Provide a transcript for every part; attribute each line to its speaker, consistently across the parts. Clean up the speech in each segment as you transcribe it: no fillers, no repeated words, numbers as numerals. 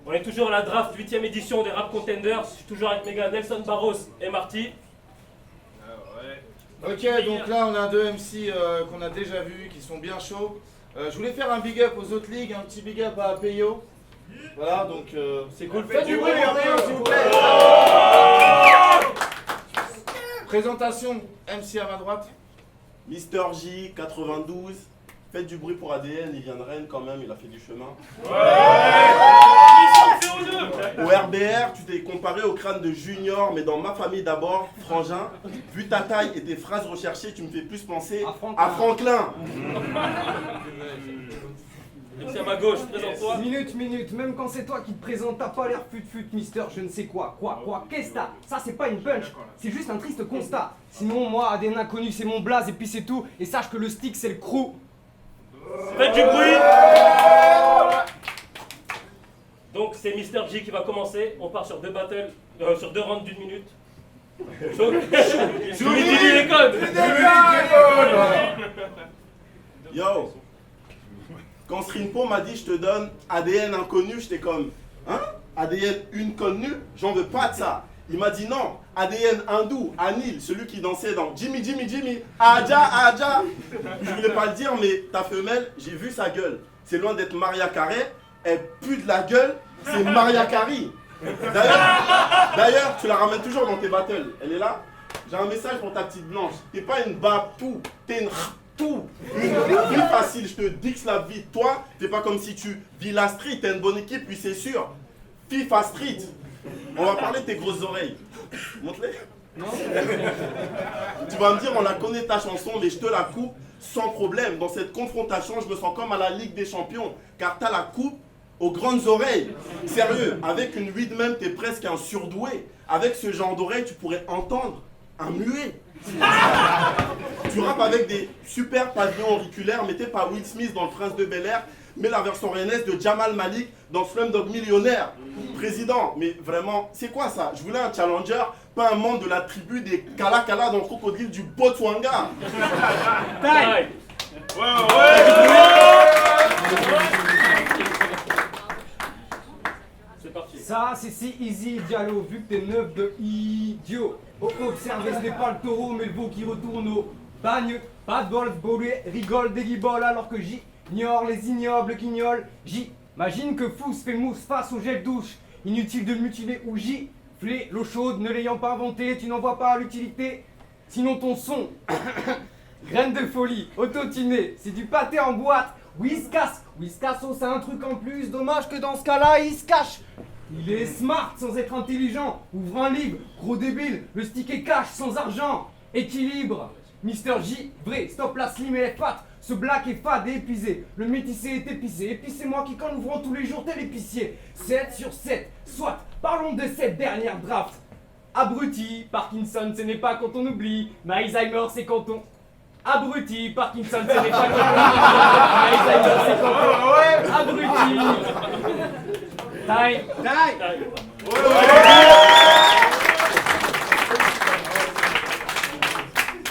Speaker 1: On est toujours à la draft 8ème édition des Rap Contenders. Je suis toujours avec mes gars Nelson Barros et Marty.
Speaker 2: Ok, donc là on a deux MC qu'on a déjà vus, qui sont bien chauds. Je voulais faire un big up aux autres ligues, un petit big up à Peyo. Voilà, donc c'est cool. Faites du bruit pour Peyo s'il vous plaît. Présentation, MC à ma droite.
Speaker 3: Mister J, 92. Faites du bruit pour ADN, il vient de Rennes quand même, il a fait du chemin. Au RBR, tu t'es comparé au crâne de Junior, mais dans ma famille d'abord, Frangin. Vu ta taille et tes phrases recherchées, tu me fais plus penser à Franklin.
Speaker 1: MC à ma gauche, présente-toi.
Speaker 4: Minute, même quand c'est toi qui te présente, t'as pas l'air fut mister, je ne sais quoi, qu'est-ce que t'as? Ça c'est pas une punch, c'est juste un triste constat. Sinon moi, ADN inconnu c'est mon blaze et puis c'est tout, et sache que le stick c'est le crew.
Speaker 1: Faites du bruit. Donc c'est Mister J qui va commencer. On part sur deux battles, sur deux rounds d'une minute. Je vous dis les codes.
Speaker 3: Yo, quand Srinpo m'a dit je te donne ADN inconnu, j'étais comme, hein? ADN une connue? J'en veux pas de ça. Il m'a dit non, ADN hindou, Anil, celui qui dansait dans Jimmy, Adja. Je voulais pas le dire, mais ta femelle, j'ai vu sa gueule. C'est loin d'être Maria Carey, elle pue de la gueule, c'est Maria Carey. D'ailleurs, tu la ramènes toujours dans tes battles. Elle est là. J'ai un message pour ta petite blanche. T'es pas une babtou, t'es une tout. Une vie facile, je te dixe la vie. Toi, t'es pas comme si tu vis la street, t'as une bonne équipe, puis c'est sûr. FIFA Street. On va parler de tes grosses oreilles. Montre-les. Tu vas me dire, on la connaît ta chanson, mais je te la coupe sans problème. Dans cette confrontation, je me sens comme à la Ligue des Champions, car t'as la coupe aux grandes oreilles. Sérieux, avec une weed même, t'es presque un surdoué. Avec ce genre d'oreille, tu pourrais entendre un muet. Tu rappes avec des super pavillons auriculaires, mais t'es pas Will Smith dans Le Prince de Bel-Air, mais la version rennaise de Jamal Malik dans Slumdog Millionnaire. Président, mais vraiment, c'est quoi ça? Je voulais un challenger, pas un membre de la tribu des Kala Kala dans le crocodile du Botswana.
Speaker 1: Taille. C'est parti.
Speaker 4: Ça c'est si easy Diallo, vu que t'es neuf de idiot. Observez, ce n'est pas le taureau mais le veau qui retourne au bagne. Pas de bol, bolé, rigole, déguibole alors que j'ignore les ignobles guignols. J'imagine que Fous fait mousse face au gel douche. Inutile de mutiler ou gifler l'eau chaude, ne l'ayant pas inventé, tu n'en vois pas l'utilité. Sinon ton son, graine de folie, autotuné, c'est du pâté en boîte. Whiskas, Whiskasso c'est un truc en plus, dommage que dans ce cas-là il se cache. Il est smart sans être intelligent, ouvre un livre, gros débile, le stick est cash sans argent. Équilibre, Mister J, vrai, stop la slim et les pattes. Ce black est fade et épuisé, le métissé est épicé. Et puis c'est moi qui qu'en ouvrant tous les jours tel épicier. 7 sur 7, soit, parlons de cette dernière draft. Abruti, Parkinson ce n'est pas quand on oublie, mais Alzheimer c'est quand on... Abruti, Parkinson ce n'est pas quand on oublie, mais Alzheimer c'est quand on... Abruti. Taille.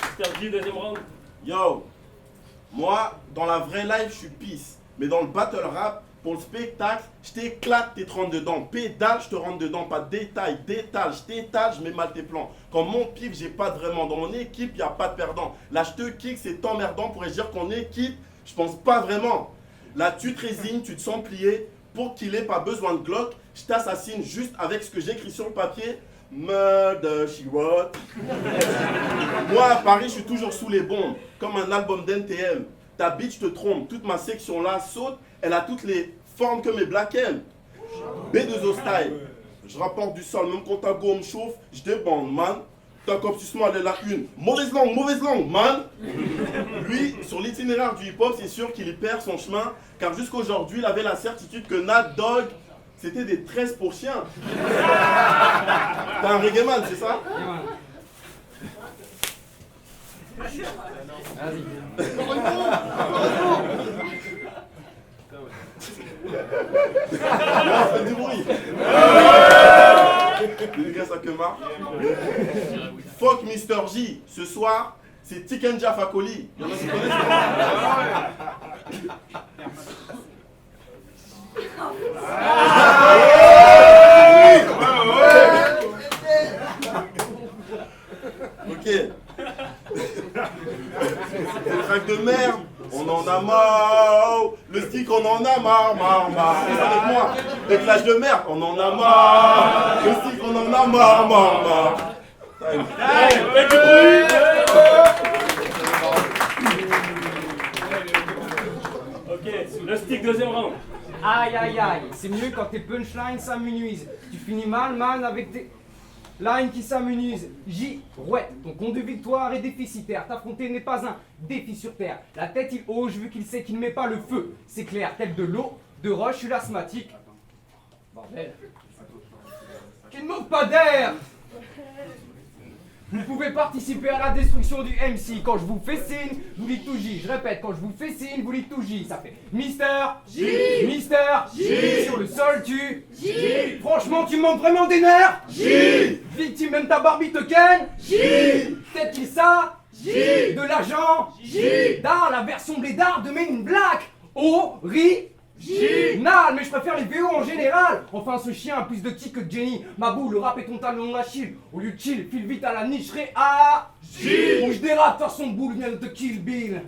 Speaker 1: Mister J, deuxième round.
Speaker 3: Yo, moi, dans la vraie life, je suis pisse. Mais dans le battle rap, pour le spectacle, je t'éclate, t'es rentres dedans. Pédale, je te rentre dedans. Pas de détail, détale, je t'étale, je mets mal tes plans. Quand mon pif, j'ai pas de vraiment. Dans mon équipe, y a pas de perdant. Là, je te kick, c'est emmerdant. Pourrais-je dire qu'on est quitte? Je pense pas vraiment. Là, tu te résignes, tu te sens plier. Pour qu'il ait pas besoin de Glock, je t'assassine juste avec ce que j'écris sur le papier. Murder, she wrote. Moi, à Paris, je suis toujours sous les bombes, comme un album d'NTM. Ta bitch te trompe, toute ma section là saute, elle a toutes les formes que mes Black M. B2O style. Je rapporte du sol, même quand ta go me chauffe, je débande, man. Ta copsusement, elle est la une. Mauvaise langue, man. Lui, sur l'itinéraire du hip-hop, c'est sûr qu'il y perd son chemin, car jusqu'aujourd'hui, il avait la certitude que Nat Dogg, c'était des tresses pour chiens. T'es un reggae man, c'est ça?
Speaker 4: Vas-y.
Speaker 3: Fais du bruit. Dédicace à Kemar. Fuck Mr. J. Ce soir, c'est Tikenja Fakoli. Il y en a qui connaissent. on en a marre. C'est avec moi. Les clashs de merde, on en a marre. Je sais qu'on en a marre.
Speaker 1: Faites du bruit. Ok, le stick, deuxième round.
Speaker 4: Aïe aïe aïe, c'est mieux quand tes punchlines s'amenuisent. Tu finis mal man avec tes lines qui s'amenuisent. Ouais, ton compte de victoire est déficitaire. T'affronter n'est pas un défi sur terre. La tête il hoche vu qu'il sait qu'il ne met pas le feu. C'est clair, tel de l'eau, de roche, je suis l'asthmatique. Bordel. Qu'il ne manque pas d'air. Vous pouvez participer à la destruction du MC. Quand je vous fais signe, vous dites tout J. Je répète, quand je vous fais signe, vous dites tout J. Ça fait Mister J. Mister J. Sur le sol, tu J. Franchement, tu manques vraiment des nerfs. J. Victime, même ta Barbie te ken. J. Peut-être qu'il ça J. De l'agent J. D'art, la version blédard de Men in Black. Nal, mais je préfère les VO en général. Enfin, ce chien a plus de kick que Jenny. Mabou, le rap est ton talon d'Achille. Au lieu de chill, file vite à la nicherie. Ah, J. Où je dérape, faire son boule vient de te kill Bill.